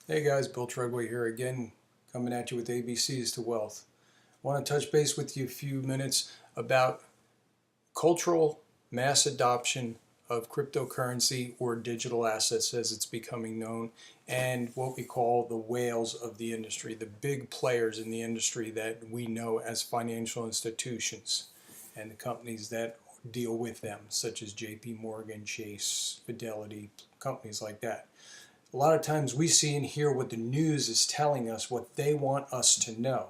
Hey guys, Bill Treadway here again, coming at you with ABCs to Wealth. I want to touch base with you a few minutes about cultural mass adoption of cryptocurrency or digital assets as it's becoming known, and what we call the whales of the industry, the big players in the industry that we know as financial institutions and the companies that deal with them, such as JP Morgan, Chase, Fidelity, companies like that. A lot of times we see and hear what the news is telling us, what they want us to know.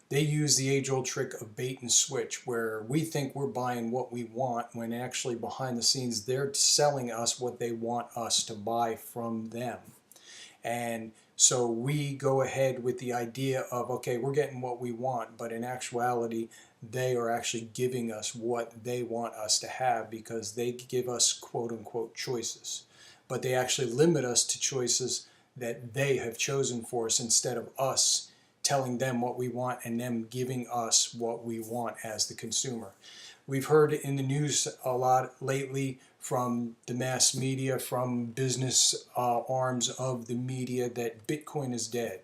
They use the age-old trick of bait and switch, where we think we're buying what we want when actually behind the scenes they're selling us what they want us to buy from them. And so we go ahead with the idea of, okay, we're getting what we want, but in actuality, they are actually giving us what they want us to have because they give us quote unquote choices. But they actually limit us to choices that they have chosen for us instead of us telling them what we want and them giving us what we want as the consumer. We've heard in the news a lot lately from the mass media, from business arms of the media, that Bitcoin is dead.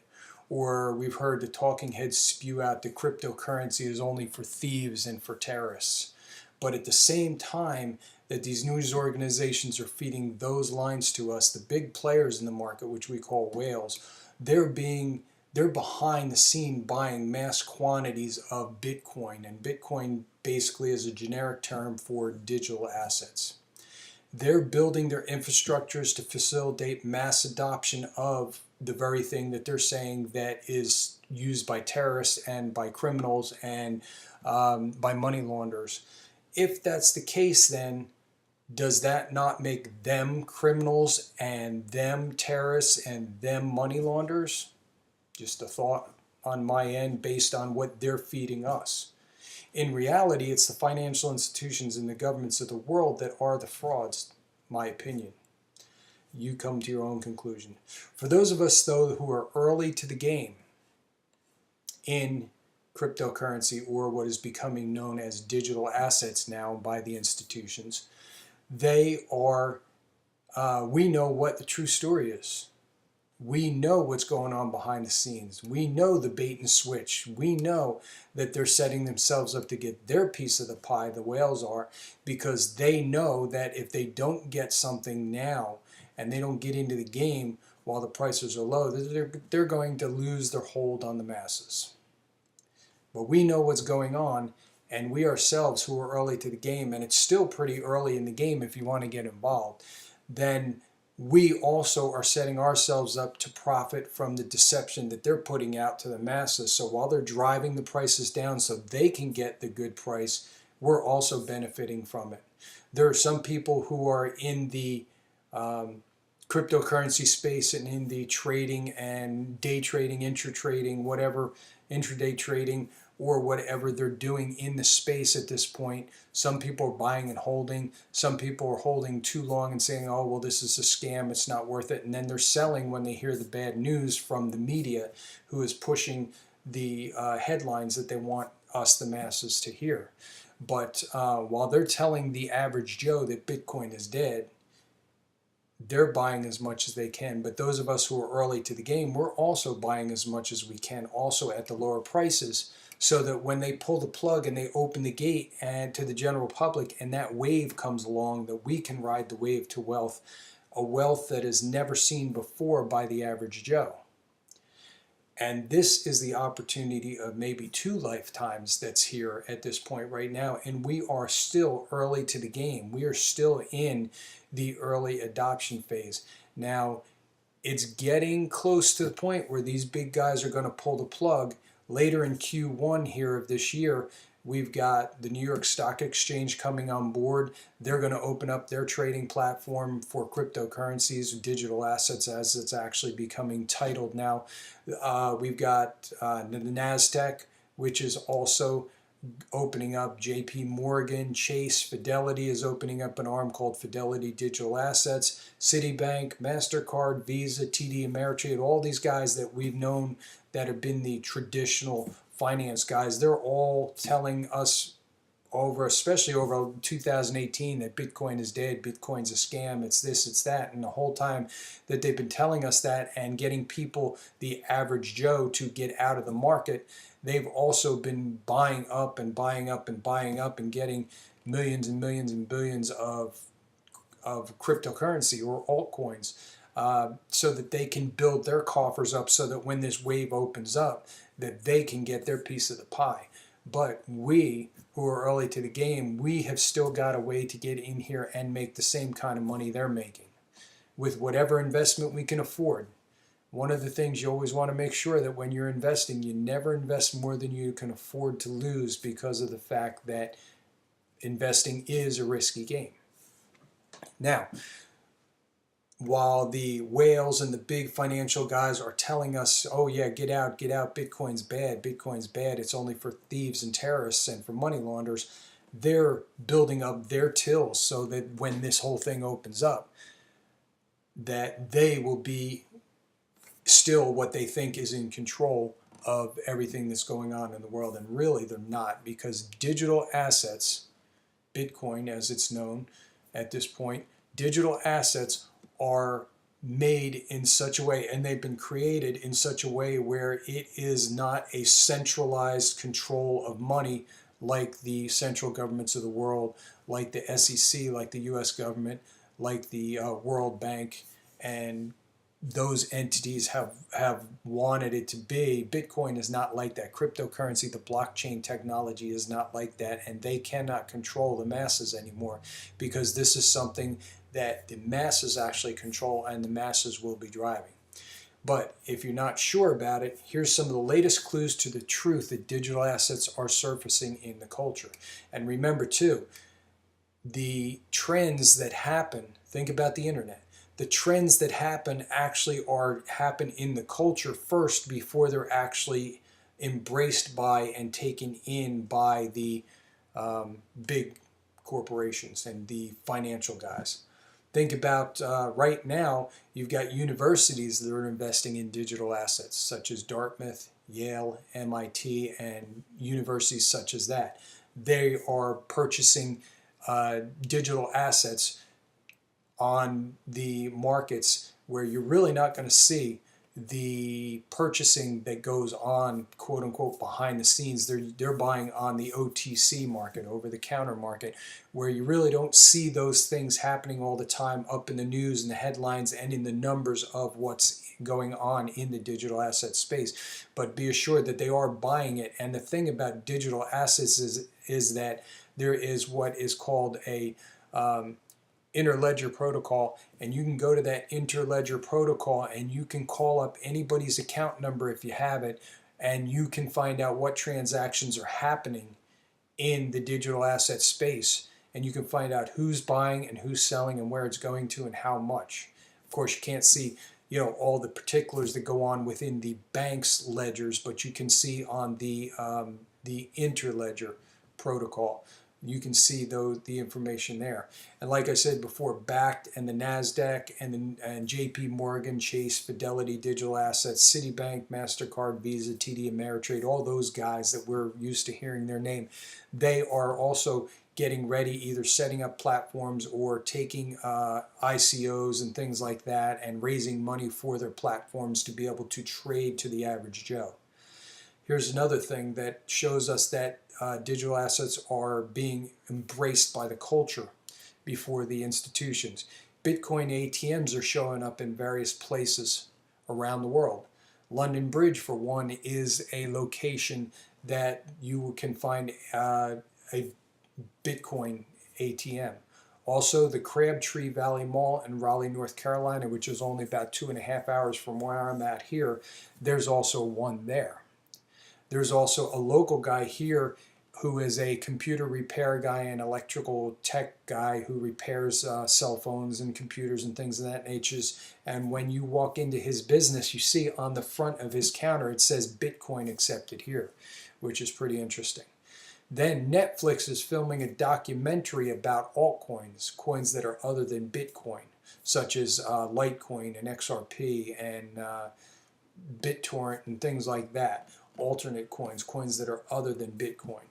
Or we've heard the talking heads spew out that cryptocurrency is only for thieves and for terrorists. But at the same time that these news organizations are feeding those lines to us, the big players in the market, which we call whales, they're being they're behind the scene buying mass quantities of Bitcoin, and Bitcoin basically is a generic term for digital assets. They're building their infrastructures to facilitate mass adoption of the very thing that they're saying that is used by terrorists and by criminals and by money launderers. If that's the case, then does that not make them criminals and them terrorists and them money launderers? Just a thought on my end based on what they're feeding us. In reality, it's the financial institutions and the governments of the world that are the frauds, my opinion. You come to your own conclusion. For those of us, though, who are early to the game in cryptocurrency, or what is becoming known as digital assets now by the institutions, we know what the true story is. We know what's going on behind the scenes. We know the bait and switch. We know that they're setting themselves up to get their piece of the pie, the whales are, because they know that if they don't get something now and they don't get into the game while the prices are low, they're going to lose their hold on the masses. But we know what's going on, and we ourselves who are early to the game, and it's still pretty early in the game if you want to get involved, then we also are setting ourselves up to profit from the deception that they're putting out to the masses. So while they're driving the prices down so they can get the good price, we're also benefiting from it. There are some people who are in the cryptocurrency space and in the trading and day trading, intra-trading, whatever, intraday trading, or whatever they're doing in the space at this point. Some people are buying and holding. Some people are holding too long and saying, oh, well, this is a scam, it's not worth it. And then they're selling when they hear the bad news from the media, who is pushing the headlines that they want us, the masses, to hear. But while they're telling the average Joe that Bitcoin is dead, they're buying as much as they can. But those of us who are early to the game, we're also buying as much as we can, also at the lower prices, so that when they pull the plug and they open the gate and to the general public and that wave comes along, that we can ride the wave to wealth, a wealth that is never seen before by the average Joe. And this is the opportunity of maybe 2 lifetimes that's here at this point right now. And we are still early to the game. We are still in the early adoption phase. Now, it's getting close to the point where these big guys are going to pull the plug. Later in Q1 here of this year, we've got the New York Stock Exchange coming on board. They're going to open up their trading platform for cryptocurrencies, digital assets, as it's actually becoming titled now. We've got the NASDAQ, which is also opening up. JP Morgan, Chase, Fidelity is opening up an arm called Fidelity Digital Assets. Citibank, MasterCard, Visa, TD Ameritrade, all these guys that we've known that have been the traditional finance guys, they're all telling us especially over 2018, that Bitcoin is dead, Bitcoin's a scam, it's this, it's that. And the whole time that they've been telling us that and getting people, the average Joe, to get out of the market, they've also been buying up and buying up and buying up and getting millions and millions and billions of cryptocurrency or altcoins, so that they can build their coffers up so that when this wave opens up, that they can get their piece of the pie. But we, who are early to the game, we have still got a way to get in here and make the same kind of money they're making with whatever investment we can afford. One of the things you always want to make sure that when you're investing, you never invest more than you can afford to lose, because of the fact that investing is a risky game. Now, while the whales and the big financial guys are telling us, oh yeah, get out, Bitcoin's bad, it's only for thieves and terrorists and for money launderers, they're building up their tills so that when this whole thing opens up, that they will be still what they think is in control of everything that's going on in the world. And really they're not, because digital assets, Bitcoin as it's known at this point, digital assets are made in such a way, and they've been created in such a way where it is not a centralized control of money like the central governments of the world, like the SEC, like the US government, like the World Bank, and those entities have wanted it to be. Bitcoin is not like that. Cryptocurrency, the blockchain technology is not like that, and they cannot control the masses anymore, because this is something that the masses actually control and the masses will be driving. But if you're not sure about it, here's some of the latest clues to the truth that digital assets are surfacing in the culture. And remember too, the trends that happen, think about the internet, the trends that happen actually happen in the culture first before they're actually embraced by and taken in by the big corporations and the financial guys. Think about right now, you've got universities that are investing in digital assets, such as Dartmouth, Yale, MIT, and universities such as that. They are purchasing digital assets on the markets where you're really not going to see the purchasing that goes on, quote unquote, behind the scenes. They're buying on the OTC market, over the counter market, where you really don't see those things happening all the time up in the news and the headlines and in the numbers of what's going on in the digital asset space. But be assured that they are buying it. And the thing about digital assets is that there is what is called a interledger protocol, and you can go to that interledger protocol and you can call up anybody's account number if you have it, and you can find out what transactions are happening in the digital asset space, and you can find out who's buying and who's selling and where it's going to and how much. Of course, you can't see all the particulars that go on within the bank's ledgers, but you can see on the interledger protocol. You can see the information there. And like I said before, Bakkt and the NASDAQ and JP Morgan, Chase, Fidelity, Digital Assets, Citibank, MasterCard, Visa, TD Ameritrade, all those guys that we're used to hearing their name, they are also getting ready, either setting up platforms or taking ICOs and things like that and raising money for their platforms to be able to trade to the average Joe. Here's another thing that shows us that digital assets are being embraced by the culture before the institutions. Bitcoin ATMs are showing up in various places around the world. London Bridge, for one, is a location that you can find a Bitcoin ATM. Also, the Crabtree Valley Mall in Raleigh, North Carolina, which is only about 2.5 hours from where I'm at here, there's also one there. There's also a local guy here who is a computer repair guy and electrical tech guy who repairs cell phones and computers and things of that nature. And when you walk into his business, you see on the front of his counter it says Bitcoin accepted here, which is pretty interesting. Then Netflix is filming a documentary about altcoins, coins that are other than Bitcoin, such as Litecoin and XRP and BitTorrent and things like that. Alternate coins, coins that are other than Bitcoin.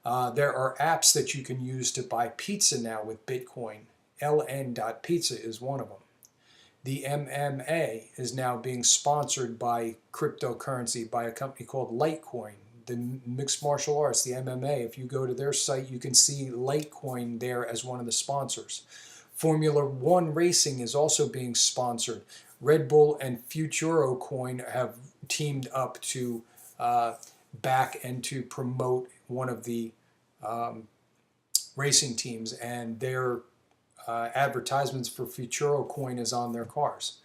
There are apps that you can use to buy pizza now with Bitcoin. ln.pizza is one of them. The MMA is now being sponsored by cryptocurrency by a company called Litecoin. The mixed martial arts, the MMA, if you go to their site, you can see Litecoin there as one of the sponsors. Formula One racing is also being sponsored. Red Bull and Futuro Coin have teamed up to back and to promote one of the racing teams, and their advertisements for Futuro Coin is on their cars.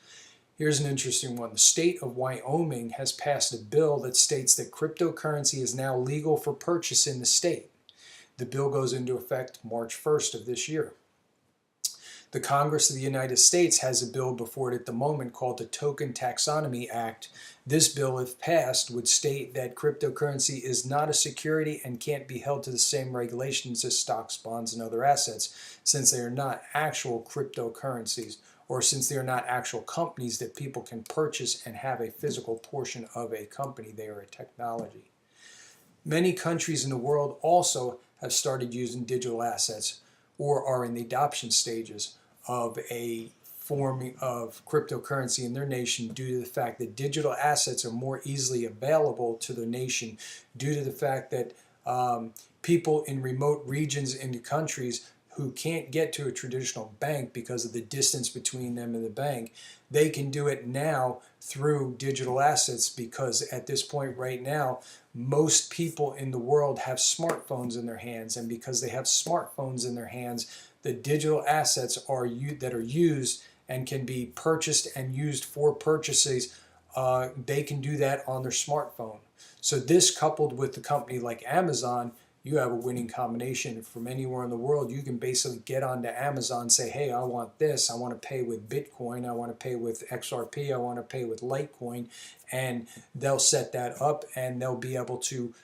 Here's an interesting one. The state of Wyoming has passed a bill that states that cryptocurrency is now legal for purchase in the state. The bill goes into effect March 1st of this year. The Congress of the United States has a bill before it at the moment called the Token Taxonomy Act. This bill, if passed, would state that cryptocurrency is not a security and can't be held to the same regulations as stocks, bonds, and other assets, since they are not actual cryptocurrencies, or since they are not actual companies that people can purchase and have a physical portion of a company. They are a technology. Many countries in the world also have started using digital assets or are in the adoption stages of a form of cryptocurrency in their nation due to the fact that digital assets are more easily available to the nation, due to the fact that people in remote regions in the countries who can't get to a traditional bank because of the distance between them and the bank, they can do it now through digital assets, because at this point right now, most people in the world have smartphones in their hands, and because they have smartphones in their hands, the digital assets that are used and can be purchased and used for purchases, they can do that on their smartphone. So this, coupled with the company like Amazon, you have a winning combination. From anywhere in the world, you can basically get onto Amazon and say, hey, I want this, I want to pay with Bitcoin, I want to pay with XRP, I want to pay with Litecoin, and they'll set that up and they'll be able to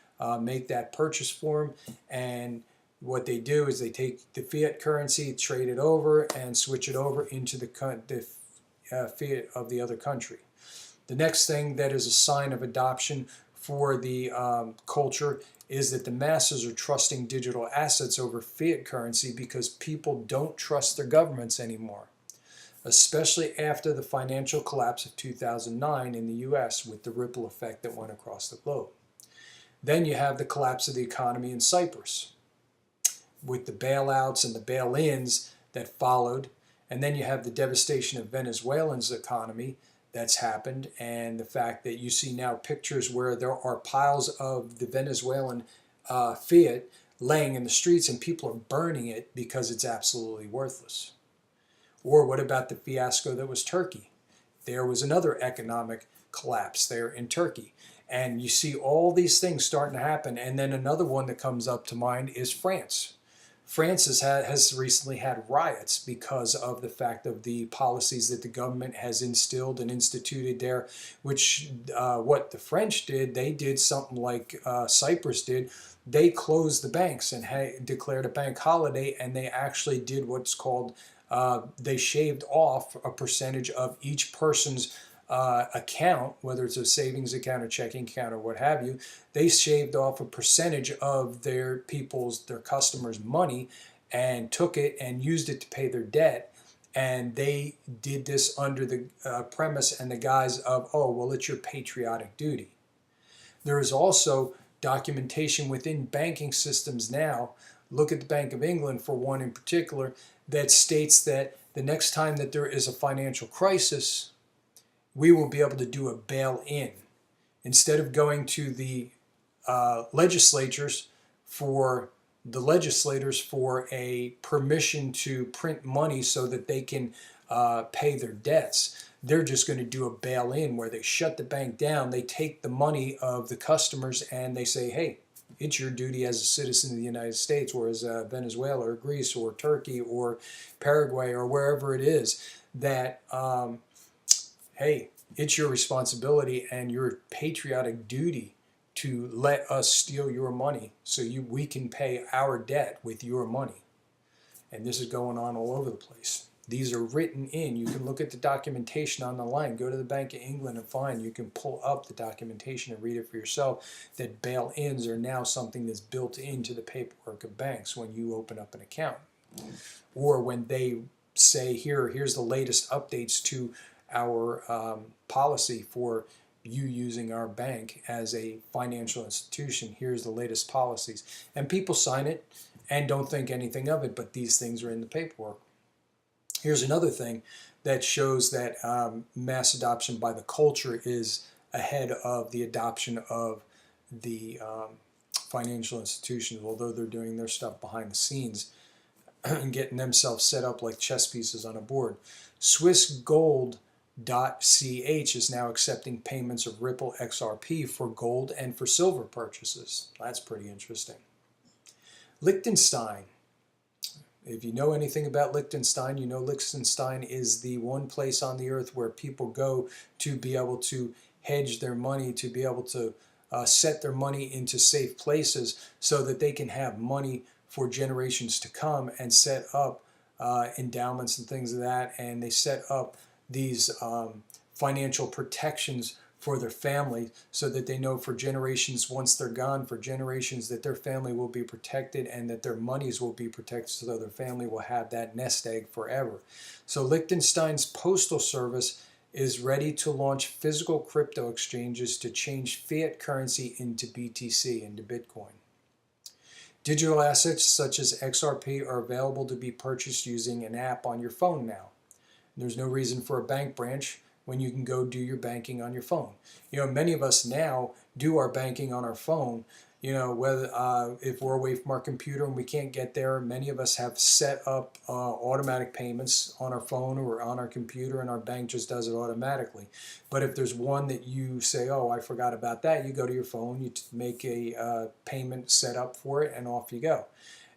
make that purchase for them. And what they do is they take the fiat currency, trade it over, and switch it over into the fiat of the other country. The next thing that is a sign of adoption for the culture is that the masses are trusting digital assets over fiat currency because people don't trust their governments anymore, especially after the financial collapse of 2009 in the US with the ripple effect that went across the globe. Then you have the collapse of the economy in Cyprus with the bailouts and the bail-ins that followed. And then you have the devastation of Venezuela's economy that's happened, and the fact that you see now pictures where there are piles of the Venezuelan fiat laying in the streets and people are burning it because it's absolutely worthless. Or what about the fiasco that was Turkey? There was another economic collapse there in Turkey. And you see all these things starting to happen. And then another one that comes up to mind is France. France has recently had riots because of the fact of the policies that the government has instilled and instituted there, which what the French did, they did something like Cyprus did. They closed the banks and declared a bank holiday, and they actually did what's called, they shaved off a percentage of each person's account, whether it's a savings account or checking account or what have you. They shaved off a percentage of their customers' money and took it and used it to pay their debt. And they did this under the premise and the guise of, oh, well, it's your patriotic duty. There is also documentation within banking systems now. Look at the Bank of England for one in particular, that states that the next time that there is a financial crisis, we will be able to do a bail-in. Instead of going to the legislators for a permission to print money so that they can pay their debts, they're just going to do a bail-in where they shut the bank down, they take the money of the customers, and they say, hey, it's your duty as a citizen of the United States, whereas Venezuela or Greece or Turkey or Paraguay or wherever it is, that hey, it's your responsibility and your patriotic duty to let us steal your money so we can pay our debt with your money. And this is going on all over the place. These are written in. You can look at the documentation on the line. Go to the Bank of England and find. You can pull up the documentation and read it for yourself, that bail-ins are now something that's built into the paperwork of banks when you open up an account. Or when they say, here's the latest updates to our policy for you using our bank as a financial institution. Here's the latest policies. And people sign it and don't think anything of it, but these things are in the paperwork. Here's another thing that shows that mass adoption by the culture is ahead of the adoption of the financial institutions, although they're doing their stuff behind the scenes and getting themselves set up like chess pieces on a board. SwissGold.ch is now accepting payments of Ripple XRP for gold and for silver purchases. That's pretty interesting. Liechtenstein. If you know anything about Liechtenstein, you know Liechtenstein is the one place on the earth where people go to be able to hedge their money, to be able to set their money into safe places so that they can have money for generations to come, and set up endowments and things of that, and they set up these financial protections for their family so that they know for generations, once they're gone, for generations, that their family will be protected and that their monies will be protected so their family will have that nest egg forever. So Liechtenstein's postal service is ready to launch physical crypto exchanges to change fiat currency into BTC, into Bitcoin. Digital assets such as XRP are available to be purchased using an app on your phone now. There's no reason for a bank branch when you can go do your banking on your phone. You know, many of us now do our banking on our phone. You know, whether if we're away from our computer and we can't get there, many of us have set up automatic payments on our phone or on our computer, and our bank just does it automatically. But if there's one that you say, oh, I forgot about that, you go to your phone, you make a payment set up for it, and off you go.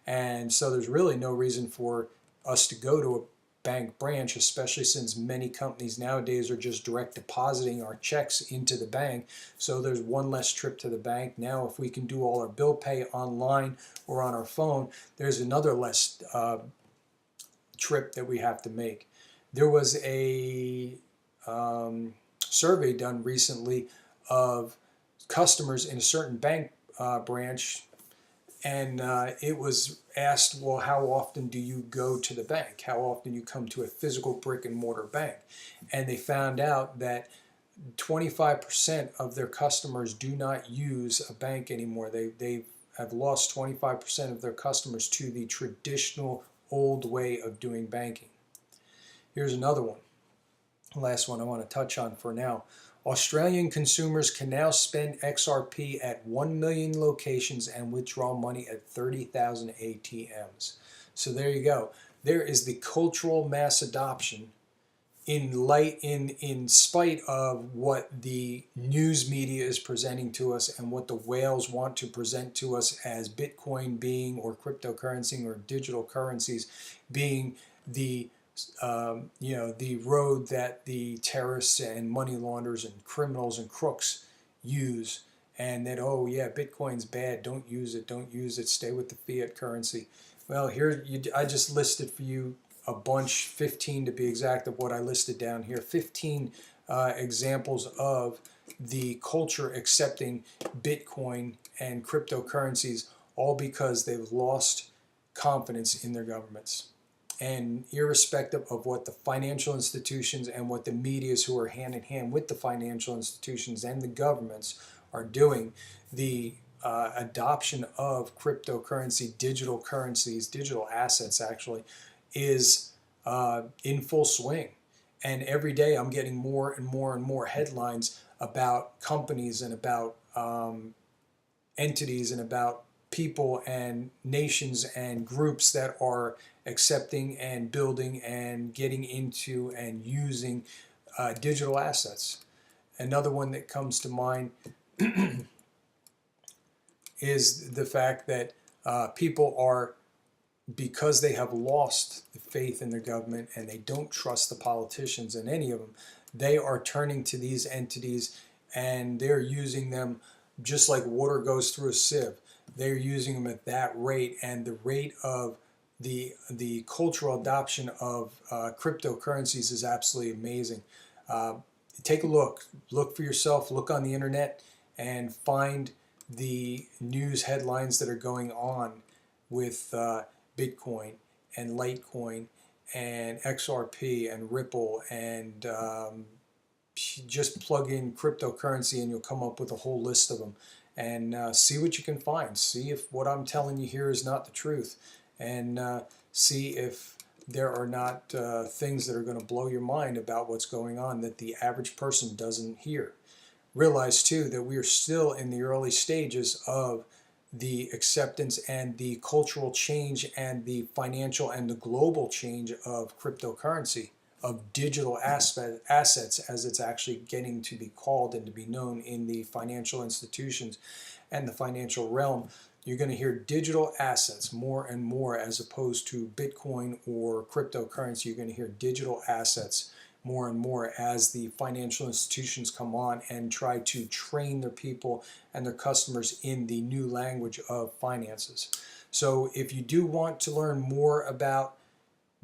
And so there's really no reason for us to go to a bank branch, especially since many companies nowadays are just direct depositing our checks into the bank. So there's one less trip to the bank. Now if we can do all our bill pay online or on our phone, there's another less trip that we have to make. There was a survey done recently of customers in a certain bank branch, and it was asked, well, how often do you go to the bank? How often you come to a physical brick and mortar bank? And they found out that 25% of their customers do not use a bank anymore. They have lost 25% of their customers to the traditional old way of doing banking. Here's another one. Last one I want to touch on for now. Australian consumers can now spend XRP at 1 million locations and withdraw money at 30,000 ATMs. So there you go. There is the cultural mass adoption in spite of what the news media is presenting to us and what the whales want to present to us as Bitcoin being, or cryptocurrency or digital currencies being the the road that the terrorists and money launderers and criminals and crooks use, and that, oh yeah, Bitcoin's bad, don't use it, stay with the fiat currency. Well, here I just listed for you a bunch, 15 to be exact, of what I listed down here, 15 examples of the culture accepting Bitcoin and cryptocurrencies, all because they've lost confidence in their governments. And irrespective of what the financial institutions and what the medias who are hand in hand with the financial institutions and the governments are doing, the adoption of cryptocurrency, digital currencies, digital assets actually, is in full swing. And every day I'm getting more and more and more headlines about companies and about entities and about people and nations and groups that are accepting and building and getting into and using digital assets. Another one that comes to mind is the fact that people are, because they have lost the faith in their government and they don't trust the politicians and any of them, they are turning to these entities and they're using them just like water goes through a sieve. They're using them at that rate, and the rate of the cultural adoption of cryptocurrencies is absolutely amazing. Take a look for yourself, look on the internet, and find the news headlines that are going on with Bitcoin and Litecoin and XRP and Ripple, and just plug in cryptocurrency and you'll come up with a whole list of them, and see what you can find. See if what I'm telling you here is not the truth, and see if there are not things that are going to blow your mind about what's going on that the average person doesn't hear. Realize too that we are still in the early stages of the acceptance and the cultural change and the financial and the global change of cryptocurrency, of digital assets, as it's actually getting to be called and to be known in the financial institutions and the financial realm. You're going to hear digital assets more and more, as opposed to Bitcoin or cryptocurrency. You're going to hear digital assets more and more as the financial institutions come on and try to train their people and their customers in the new language of finances. So if you do want to learn more about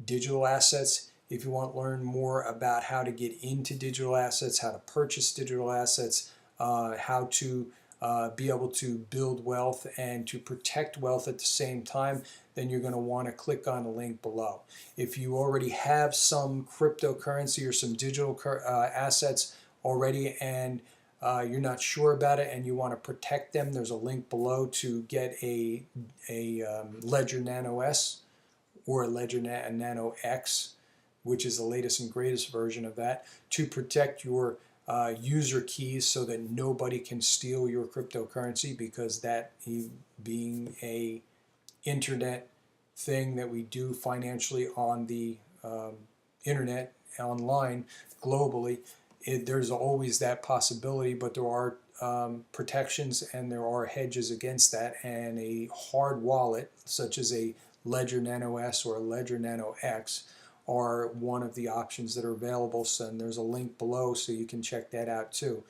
digital assets, if you want to learn more about how to get into digital assets, how to purchase digital assets, how to be able to build wealth and to protect wealth at the same time, then you're going to want to click on the link below. If you already have some cryptocurrency or some digital assets already, and you're not sure about it and you want to protect them, there's a link below to get a Ledger Nano S or a Ledger Nano X, which is the latest and greatest version of that, to protect your user keys so that nobody can steal your cryptocurrency, because that being a internet thing that we do financially on the internet, online, globally, there's always that possibility, but there are protections and there are hedges against that, and a hard wallet such as a Ledger Nano S or a Ledger Nano X are one of the options that are available. So, and there's a link below so you can check that out too.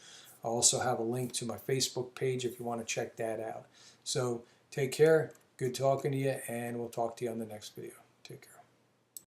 I also have a link to my Facebook page if you want to check that out. So take care, good talking to you, and we'll talk to you on the next video. Take care.